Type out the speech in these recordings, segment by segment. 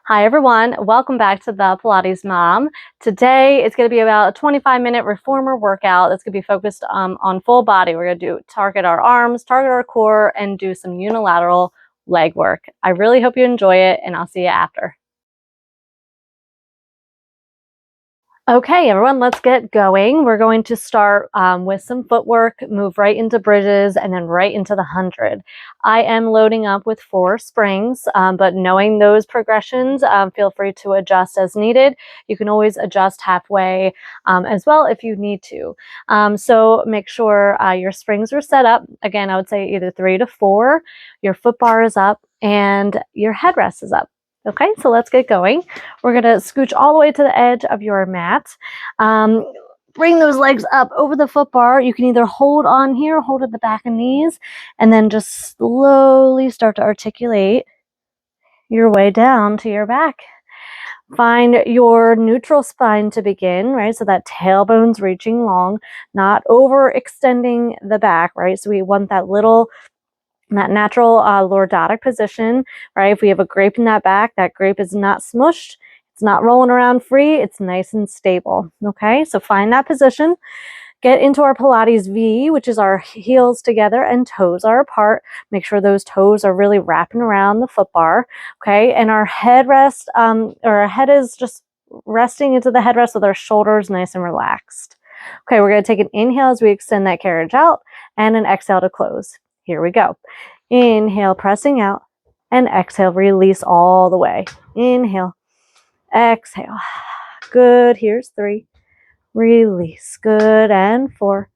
Hi everyone, welcome back to the Pilates Mom. Today it's going to be about a 25-minute reformer workout that's going to be focused on full body. We're going to target our arms, target our core, and do some unilateral leg work. I really hope you enjoy it, and I'll see you after. Okay, everyone, let's get going. We're going to start with some footwork, move right into bridges, and then right into the 100. I am loading up with 4 springs, but knowing those progressions, feel free to adjust as needed. You can always adjust halfway as well if you need to. So make sure your springs are set up. Again, I would say either 3 to 4. Your foot bar is up and your headrest is up. Okay, so let's get going. We're going to scooch all the way to the edge of your mat. Bring those legs up over the foot bar. You can either hold on here, hold at the back and knees, and then just slowly start to articulate your way down to your back. Find your neutral spine to begin, right? So that tailbone's reaching long, not overextending the back, right? So we want that natural lordotic position, right? If we have a grape in that back, that grape is not smushed, it's not rolling around free, it's nice and stable. Okay, so find that position. Get into our Pilates V, which is our heels together and toes are apart. Make sure those toes are really wrapping around the foot bar. Okay, and our head rest, or our head is just resting into the headrest with our shoulders nice and relaxed. Okay, we're going to take an inhale as we extend that carriage out and an exhale to close. Here we go. Inhale, pressing out, and exhale, release all the way. Inhale, exhale. Good. Here's 3. Release. Good. And 4.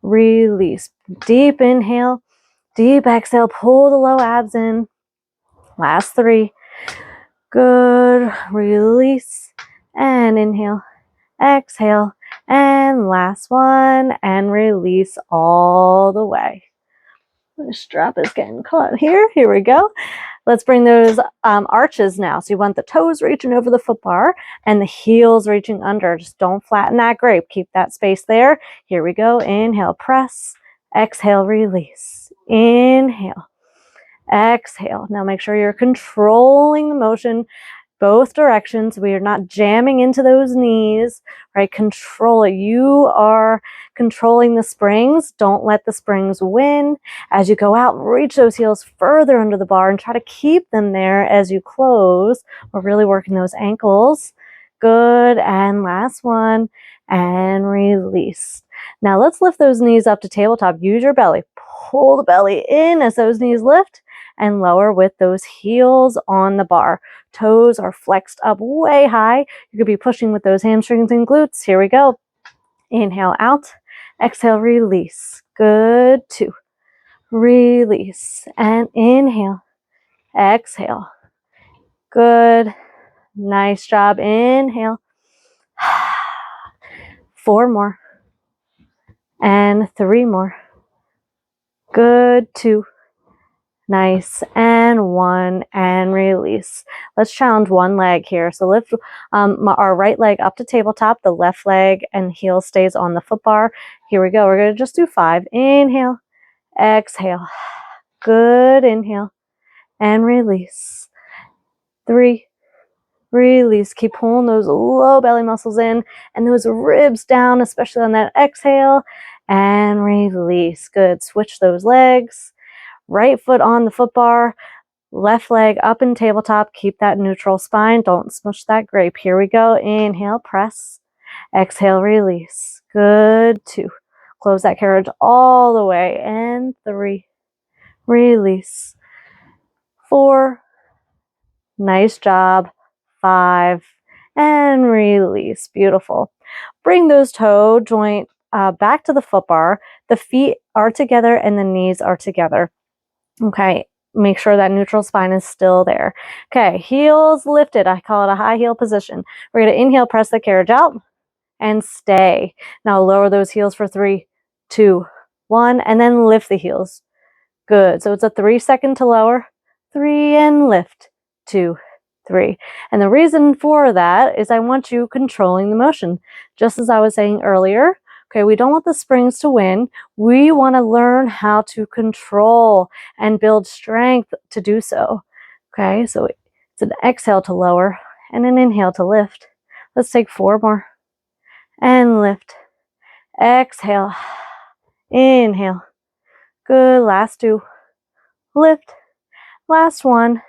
Release. Deep inhale, deep exhale. Pull the low abs in. Last 3. Good. Release. And inhale, exhale. And last one. And release all the way. The strap is getting caught here. Here we go. Let's bring those arches now. So you want the toes reaching over the foot bar and the heels reaching under. Just don't flatten that grape. Keep that space there. Here we go. Inhale, press. Exhale, release. Inhale, exhale. Now make sure you're controlling the motion both directions. We are not jamming into those knees, right? Control it. You are controlling the springs. Don't let the springs win. As you go out, reach those heels further under the bar and try to keep them there as you close. We're really working those ankles. Good. And last one. And release. Now let's lift those knees up to tabletop. Use your belly. Pull the belly in as those knees lift and lower with those heels on the bar. Toes are flexed up way high. You could be pushing with those hamstrings and glutes. Here we go. Inhale out. Exhale, release. Good. 2. Release. And inhale. Exhale. Good. Nice job. Inhale. 4 more. And 3 more. Good. 2. Nice. And 1. And release. Let's challenge one leg here. So lift our right leg up to tabletop. The left leg and heel stays on the foot bar. Here we go. We're going to just do 5. Inhale. Exhale. Good. Inhale. And release. 3. Release. Keep pulling those low belly muscles in and those ribs down, especially on that exhale. And release. Good. Switch those legs. Right foot on the foot bar, left leg up in tabletop. Keep that neutral spine. Don't smush that grape. Here we go. Inhale, press. Exhale, release. Good. 2. Close that carriage all the way. And 3. Release. 4. Nice job. 5. And release. Beautiful. Bring those toe joint back to the foot bar. The feet are together and the knees are together. Okay, make sure that neutral spine is still there. Okay, heels lifted. I call it a high heel position. We're going to inhale, press the carriage out, and stay. Now lower those heels for 3, 2, 1, and then lift the heels. Good. So it's a 3 second to lower. 3 and lift. 2, 3. And the reason for that is I want you controlling the motion. Just as I was saying earlier, okay, we don't want the springs to win. We want to learn how to control and build strength to do so. Okay, so it's It's an exhale to lower and an inhale to lift. Let's take 4 more. And lift. Exhale. Inhale. Good. Last 2. Lift. Last 1.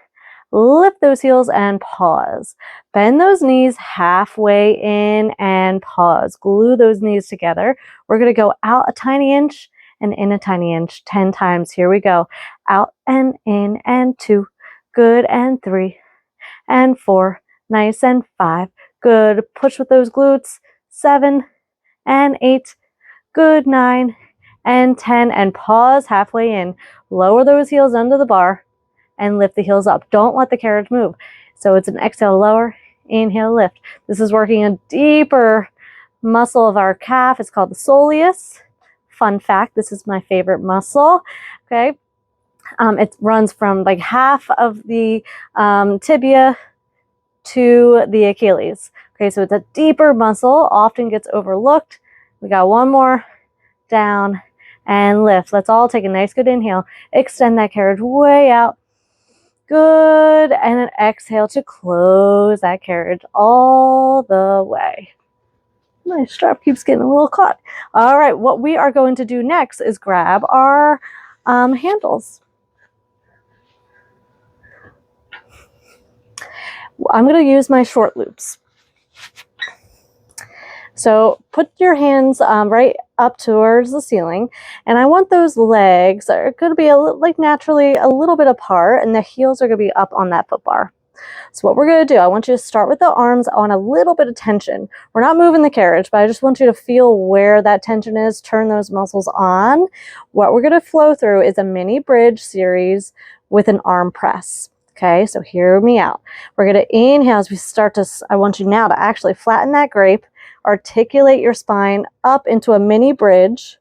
Lift those heels and pause. Bend those knees halfway in and pause. Glue those knees together. We're going to go out a tiny inch and in a tiny inch 10 times. Here we go. Out and in and 2. Good. And 3 and 4. Nice. And 5. Good. Push with those glutes. 7 and 8. Good. 9 and 10. And pause halfway in. Lower those heels under the bar and lift the heels up. Don't let the carriage move. So it's an exhale, lower, inhale, lift. This is working a deeper muscle of our calf. It's called the soleus. Fun fact, this is my favorite muscle. Okay. It runs from like half of the tibia to the Achilles. Okay, so it's a deeper muscle, often gets overlooked. We got 1 more, down and lift. Let's all take a nice good inhale. Extend that carriage way out. Good. And an exhale to close that carriage all the way. My strap keeps getting a little caught. All right, what we are going to do next is grab our handles. I'm going to use my short loops. So put your hands right up towards the ceiling, and I want those legs that are going to be like naturally a little bit apart, and the heels are going to be up on that foot bar. So what we're going to do, I want you to start with the arms on a little bit of tension. We're not moving the carriage, but I just want you to feel where that tension is, turn those muscles on. What we're going to flow through is a mini bridge series with an arm press. Okay, so hear me out. We're going to inhale as we start to, I want you now to actually flatten that grape, articulate your spine up into a mini bridge.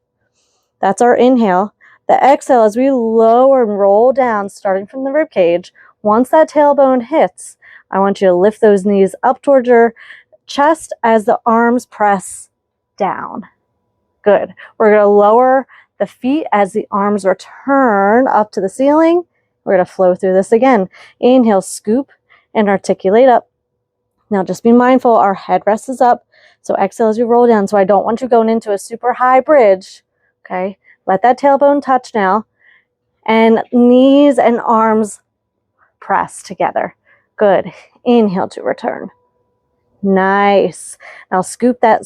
That's our inhale. The exhale as we lower and roll down, starting from the rib cage. Once that tailbone hits, I want you to lift those knees up towards your chest as the arms press down. Good. We're going to lower the feet as the arms return up to the ceiling. We're going to flow through this again. Inhale, scoop and articulate up. Now just be mindful, our headrest is up. So exhale as you roll down. So I don't want you going into a super high bridge. Okay. Let that tailbone touch now. And knees and arms press together. Good. Inhale to return. Nice. Now scoop that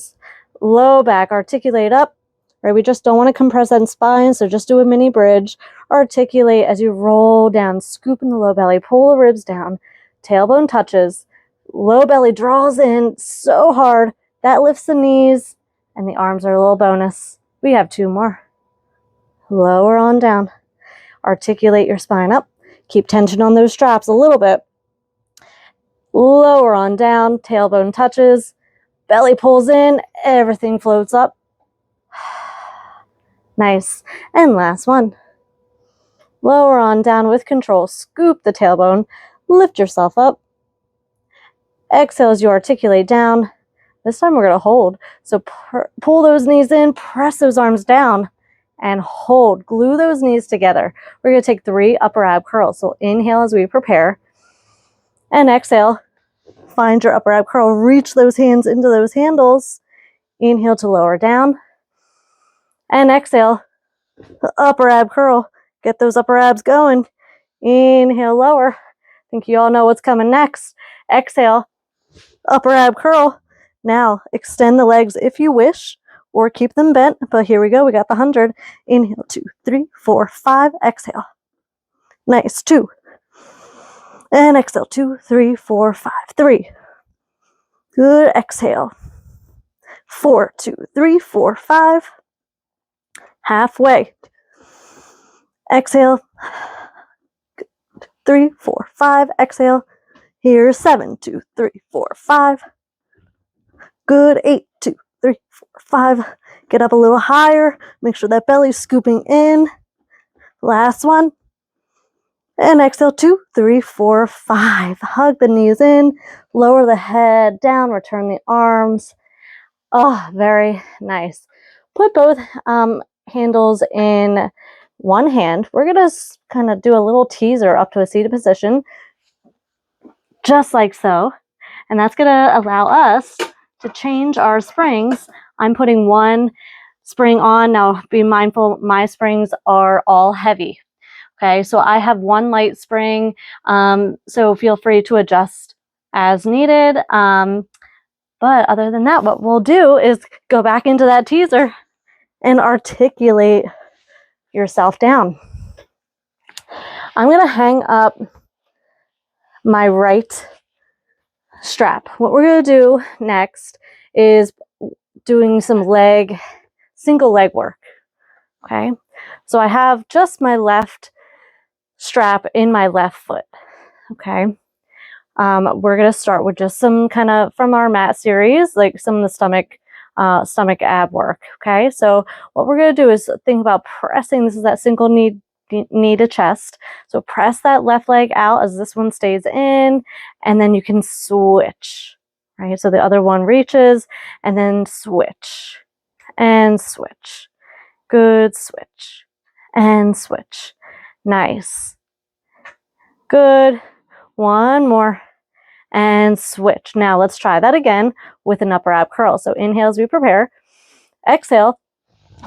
low back, articulate up. Right, we just don't want to compress that spine, so just do a mini bridge. Articulate as you roll down, scoop in the low belly, pull the ribs down, tailbone touches, low belly draws in so hard, that lifts the knees, and the arms are a little bonus. We have 2 more. Lower on down. Articulate your spine up. Keep tension on those straps a little bit. Lower on down, tailbone touches, belly pulls in, everything floats up. Nice. And last one. Lower on down with control. Scoop the tailbone. Lift yourself up. Exhale as you articulate down. This time we're going to hold. So pull those knees in, press those arms down, and hold. Glue those knees together. We're going to take 3 upper ab curls. So inhale as we prepare. And exhale. Find your upper ab curl. Reach those hands into those handles. Inhale to lower down. And exhale. Upper ab curl. Get those upper abs going. Inhale, lower. I think you all know what's coming next. Exhale, upper ab curl. Now, extend the legs if you wish, or keep them bent. But here we go. We got the 100. Inhale, 2, 3, 4, 5. Exhale. Nice. 2. And exhale. 2, 3, 4, 5. 3. Good. Exhale. 4, 2, 3, 4, 5. Halfway. Exhale. 3, 4, 5. Exhale. Here's 7, 2, 3, 4, 5. Good. 8, 2, 3, 4, 5. Get up a little higher. Make sure that belly's scooping in. Last one. And exhale. 2, 3, 4, 5. Hug the knees in. Lower the head down. Return the arms. Oh, very nice. Put both handles in one hand. We're going to kind of do a little teaser up to a seated position. just like so. And that's going to allow us to change our springs. I'm putting one spring on. Now be mindful, my springs are all heavy. Okay, so I have one light spring, so feel free to adjust as needed. But other than that, what we'll do is go back into that teaser and articulate yourself down. I'm going to hang up my right strap. What we're going to do next is doing some single leg work. Okay, so I have just my left strap in my left foot. Okay, we're going to start with just some kind of from our mat series, like some of the stomach ab work. Okay, so what we're going to do is think about pressing. This is that single knee to chest. So press that left leg out as this one stays in, and then you can switch. Right, so the other one reaches, and then switch and switch. Good, switch and switch. Nice. Good. One more and switch. Now let's try that again with an upper ab curl. So inhale as we prepare. Exhale.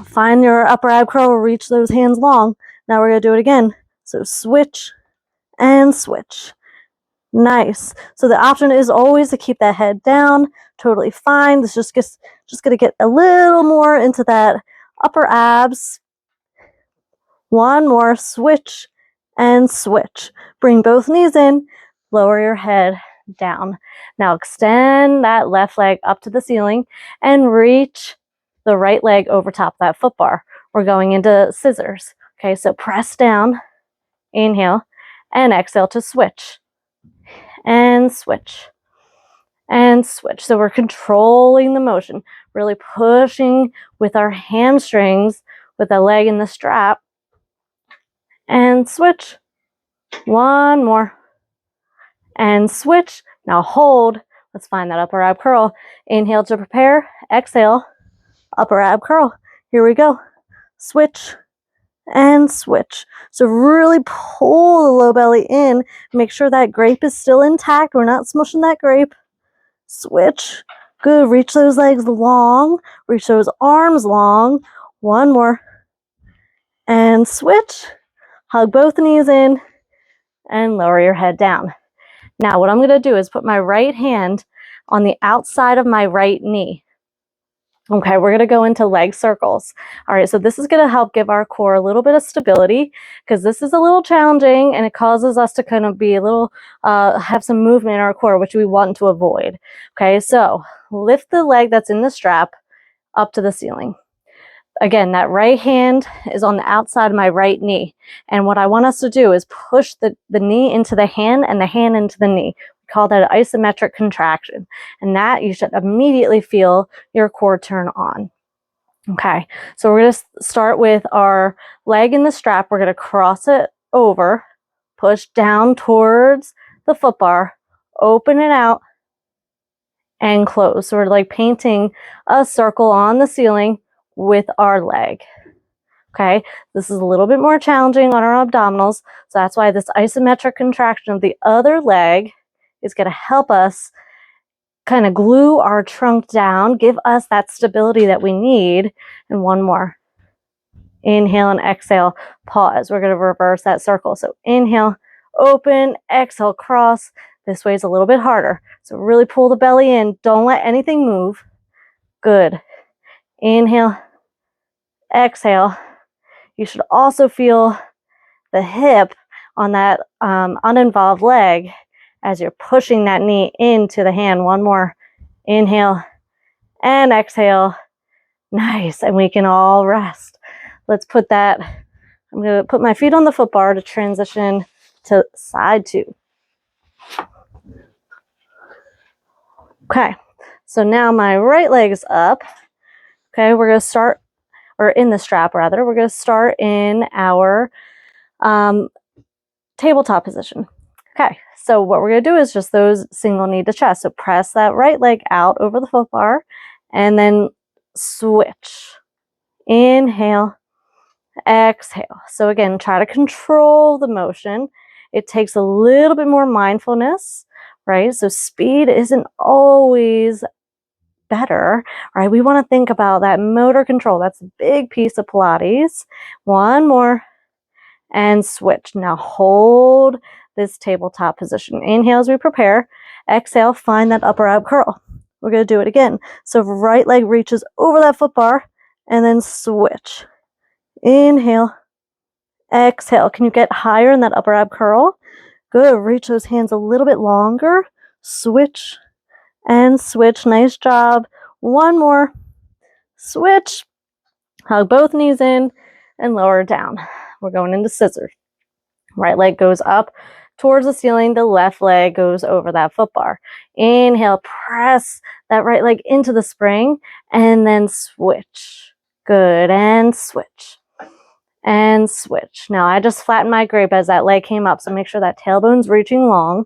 Find your upper ab curl, reach those hands long. Now we're going to do it again. So switch and switch. Nice. So the option is always to keep that head down. Totally fine. This just going to get a little more into that upper abs. One more, switch and switch. Bring both knees in, lower your head down. Now extend that left leg up to the ceiling and reach the right leg over top of that foot bar. We're going into scissors. Okay, so press down, inhale, and exhale to switch. And switch. And switch. So we're controlling the motion, really pushing with our hamstrings with the leg in the strap. And switch. One more. And switch. Now hold. Let's find that upper ab curl. Inhale to prepare. Exhale. Upper ab curl. Here we go. Switch. And switch. So really pull the low belly in. Make sure that grape is still intact. We're not smushing that grape. Switch. Good. Reach those legs long. Reach those arms long. One more. And switch. Hug both knees in and lower your head down. Now what I'm going to do is put my right hand on the outside of my right knee. Okay, we're going to go into leg circles. All right, so this is going to help give our core a little bit of stability because this is a little challenging and it causes us to kind of be a little, have some movement in our core, which we want to avoid. Okay, so lift the leg that's in the strap up to the ceiling. Again, that right hand is on the outside of my right knee. And what I want us to do is push the knee into the hand and the hand into the knee. We call that an isometric contraction. And that you should immediately feel your core turn on. Okay, so we're going to start with our leg in the strap. We're going to cross it over, push down towards the foot bar, open it out, and close. So we're like painting a circle on the ceiling with our leg. Okay, this is a little bit more challenging on our abdominals, so that's why this isometric contraction of the other leg is going to help us kind of glue our trunk down, give us that stability that we need. And one more. Inhale and exhale, pause. We're going to reverse that circle. So inhale, open, exhale, cross. This way is a little bit harder. So really pull the belly in. Don't let anything move. Good. Inhale, exhale. You should also feel the hip on that uninvolved leg as you're pushing that knee into the hand. One more. Inhale and exhale. Nice. And we can all rest. Let's put that. I'm going to put my feet on the foot bar to transition to side two. Okay. So now my right leg is up. Okay. We're going to start, or in the strap rather, we're going to start in our tabletop position. Okay, so what we're going to do is just those single knee to chest. So press that right leg out over the foot bar and then switch. Inhale, exhale. So again, try to control the motion. It takes a little bit more mindfulness, right? So speed isn't always better, right? We want to think about that motor control. That's a big piece of Pilates. One more and switch. Now hold this tabletop position. Inhale as we prepare. Exhale, find that upper ab curl. We're going to do it again. So right leg reaches over that foot bar and then switch. Inhale. Exhale. Can you get higher in that upper ab curl? Good. Reach those hands a little bit longer. Switch and switch. Nice job. One more. Switch. Hug both knees in and lower down. We're going into scissors. Right leg goes up towards the ceiling. The left leg goes over that foot bar. Inhale, press that right leg into the spring and then switch. Good, and switch. And switch. Now I just flattened my grip as that leg came up, so make sure that tailbone's reaching long.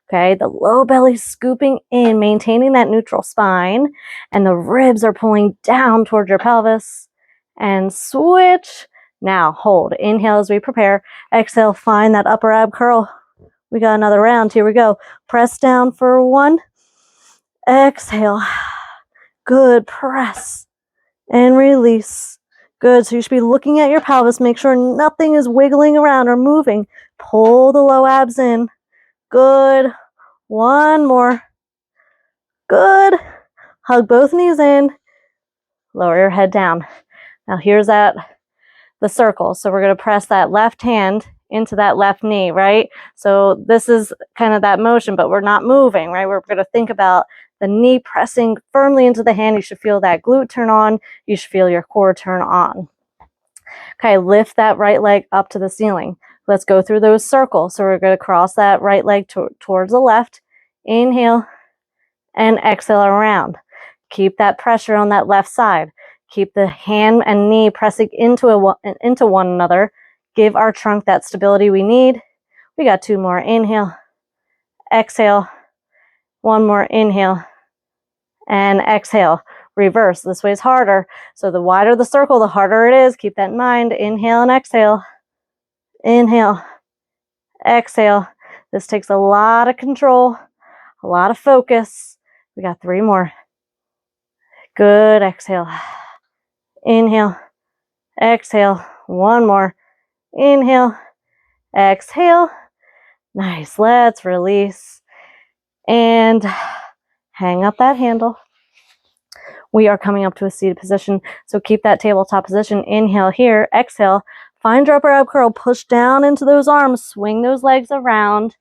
Okay, the low belly scooping in, maintaining that neutral spine, and the ribs are pulling down towards your pelvis. And switch. Now hold. Inhale as we prepare. Exhale, find that upper ab curl. We got another round. Here we go. Press down for one. Exhale. Good. Press and release. Good. So you should be looking at your pelvis. Make sure nothing is wiggling around or moving. Pull the low abs in. Good. One more. Good. Hug both knees in. Lower your head down. Now here's the circle. So we're going to press that left hand into that left knee, right? So this is kind of that motion, but we're not moving, right? We're going to think about the knee pressing firmly into the hand. You should feel that glute turn on. You should feel your core turn on. Okay, lift that right leg up to the ceiling. Let's go through those circles. So we're going to cross that right leg towards the left. Inhale and exhale around. Keep that pressure on that left side. Keep the hand and knee pressing into one another. Give our trunk that stability we need. We got two more. Inhale, exhale. One more. Inhale and exhale. Reverse. This way is harder. So the wider the circle, the harder it is. Keep that in mind. Inhale and exhale. Inhale, exhale. This takes a lot of control, a lot of focus. We got three more. Good. Exhale. Inhale, exhale. One more. Inhale, exhale. Nice. Let's release and hang up that handle. We are coming up to a seated position, so keep that tabletop position. Inhale here, exhale. Find your upper ab curl, push down into those arms, swing those legs around,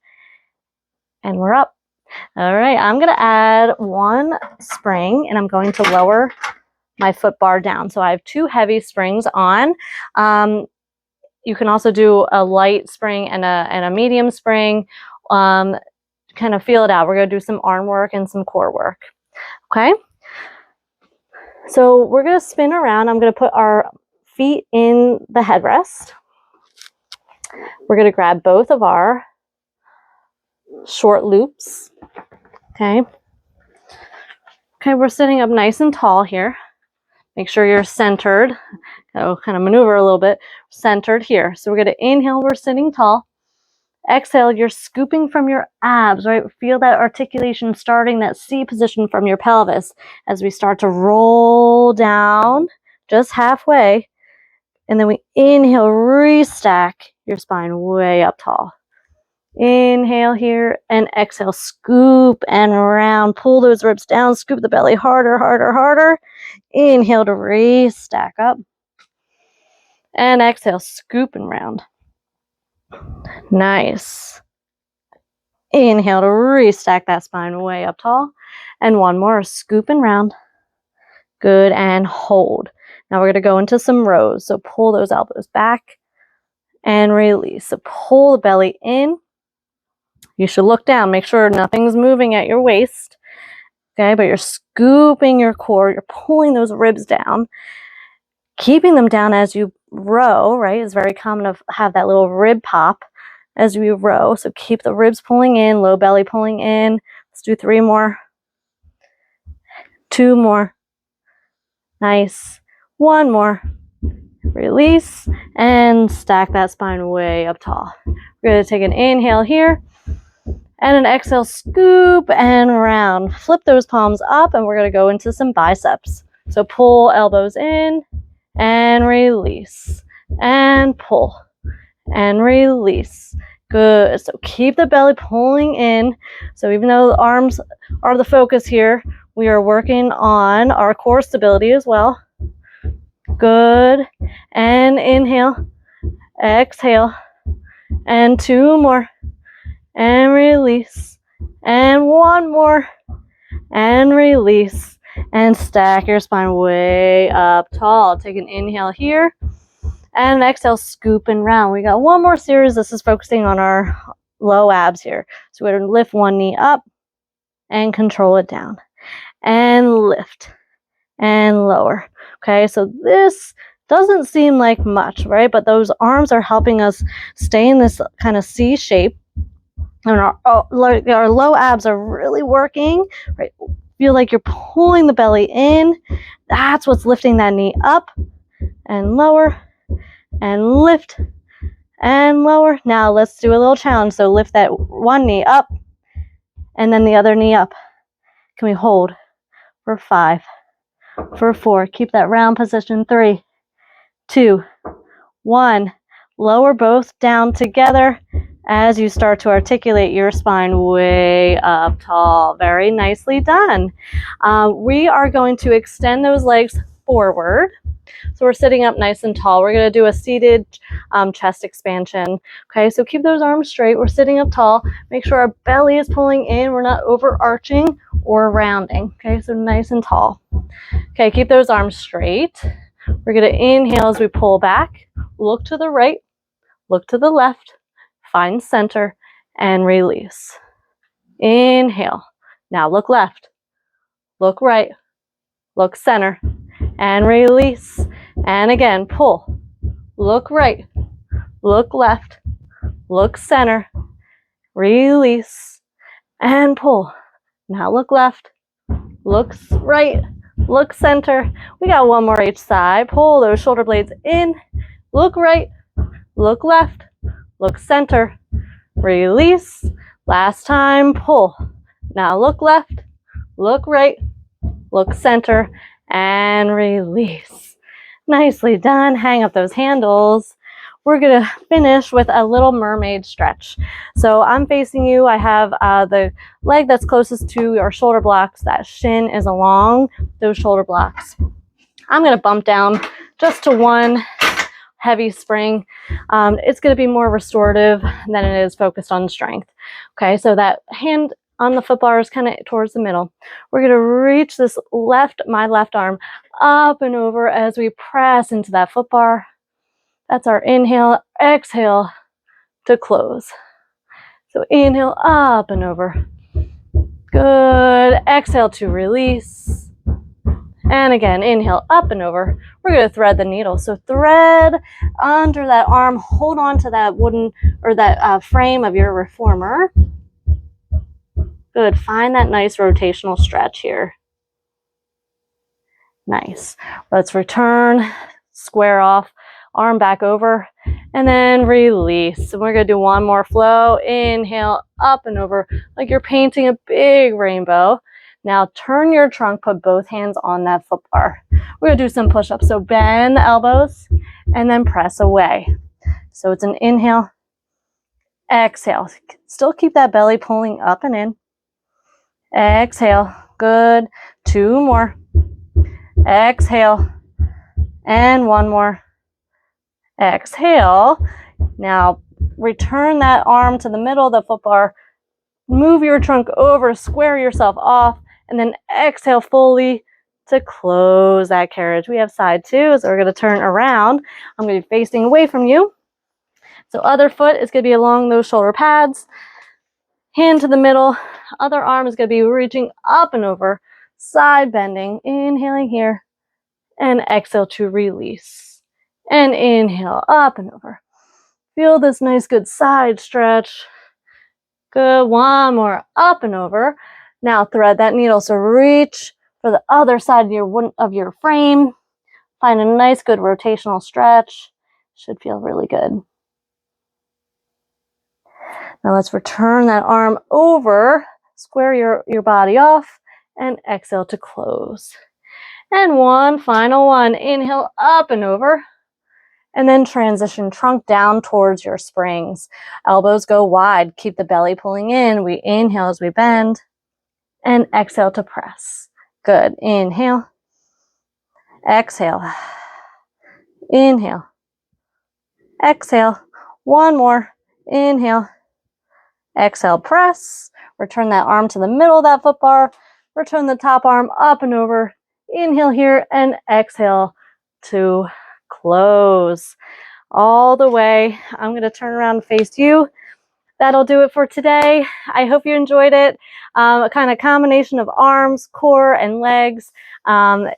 and we're up. All right, I'm going to add one spring, and I'm going to lower my foot bar down. So I have two heavy springs on. You can also do a light spring and a medium spring. Kind of feel it out. We're going to do some arm work and some core work. Okay? So we're going to spin around. I'm going to put our feet in the headrest. We're going to grab both of our short loops. Okay? Okay, we're sitting up nice and tall here. Make sure you're centered. I'll kind of maneuver a little bit. Centered here. So we're going to inhale, we're sitting tall. Exhale, you're scooping from your abs, right? Feel that articulation starting, that C position from your pelvis as we start to roll down just halfway. And then we inhale, restack your spine way up tall. Inhale here and exhale, scoop and round. Pull those ribs down, scoop the belly harder, harder, harder. Inhale to restack up. And exhale, scoop and round. Nice. Inhale to restack that spine way up tall. And one more, scoop and round. Good, and hold. Now we're going to go into some rows. So pull those elbows back and release. So pull the belly in. You should look down. Make sure nothing's moving at your waist. Okay, but you're scooping your core. You're pulling those ribs down. Keeping them down as you row, right? It's very common to have that little rib pop as we row. So keep the ribs pulling in, low belly pulling in. Let's do three more. Two more. Nice. One more. Release and stack that spine way up tall. We're going to take an inhale here. And an exhale, scoop and round. Flip those palms up and we're going to go into some biceps. So pull elbows in and release and pull and release. Good. So keep the belly pulling in. So even though the arms are the focus here, we are working on our core stability as well. Good. And inhale, exhale, and 2 more, and release, and 1 more, and release, and stack your spine way up tall. Take an inhale here, and an exhale, scoop and round. We got 1 more series. This is focusing on our low abs here. So we're going to lift 1 knee up and control it down, and lift and lower. Okay, so this doesn't seem like much, right? But those arms are helping us stay in this kind of C shape. And our low abs are really working, right? Feel like you're pulling the belly in. That's what's lifting that knee up and lower and lift and lower. Now let's do a little challenge. So lift that 1 knee up and then the other knee up. Can we hold for 5, for 4? Keep that round position. 3, 2, 1. Lower both down together as you start to articulate your spine way up tall. Very nicely done. We are going to extend those legs forward. So we're sitting up nice and tall. We're going to do a seated chest expansion. Okay, so keep those arms straight. We're sitting up tall. Make sure our belly is pulling in. We're not overarching or rounding. Okay, so nice and tall. Okay, keep those arms straight. We're going to inhale as we pull back. Look to the right. Look to the left. Find center and release. Inhale. Now look left. Look right. Look center and release. And again, pull. Look right. Look left. Look center. Release and pull. Now look left. Look right. Look center. We got 1 more each side. Pull those shoulder blades in. Look right. Look left. Look center. Release. Last time, pull. Now look left. Look right. Look center. And release. Nicely done. Hang up those handles. We're going to finish with a little mermaid stretch. So I'm facing you. I have the leg that's closest to your shoulder blocks. That shin is along those shoulder blocks. I'm going to bump down just to 1 heavy spring. It's going to be more restorative than it is focused on strength. Okay, so that hand on the foot bar is kind of towards the middle. We're going to reach this my left arm up and over as we press into that foot bar. That's our inhale, exhale to close. So inhale up and over. Good. Exhale to release. And again, inhale up and over. We're going to thread the needle. So thread under that arm. Hold on to that wooden or that frame of your reformer. Good. Find that nice rotational stretch here. Nice. Let's return. Square off. Arm back over. And then release. And we're going to do 1 more flow. Inhale up and over like you're painting a big rainbow. Now turn your trunk, put both hands on that foot bar. We're going to do some push-ups. So bend the elbows and then press away. So it's an inhale, exhale. Still keep that belly pulling up and in. Exhale. Good. 2 more. Exhale. And 1 more. Exhale. Now return that arm to the middle of the foot bar. Move your trunk over, square yourself off, and then exhale fully to close that carriage. We have side 2, so we're going to turn around. I'm going to be facing away from you. So other foot is going to be along those shoulder pads. Hand to the middle. Other arm is going to be reaching up and over. Side bending. Inhaling here. And exhale to release. And inhale up and over. Feel this nice good side stretch. Good. 1 more up and over. Now thread that needle. So reach for the other side of your frame. Find a nice good rotational stretch. Should feel really good. Now let's return that arm over, square your body off, and exhale to close. And one final one. Inhale up and over. And then transition trunk down towards your springs. Elbows go wide. Keep the belly pulling in. We inhale as we bend. And exhale to press. Good. Inhale. Exhale. Inhale. Exhale. One more. Inhale. Exhale, press. Return that arm to the middle of that foot bar. Return the top arm up and over. Inhale here and exhale to close. All the way. I'm going to turn around and face you. That'll do it for today. I hope you enjoyed it. A kind of combination of arms, core, and legs.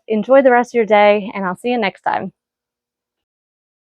Enjoy the rest of your day, and I'll see you next time.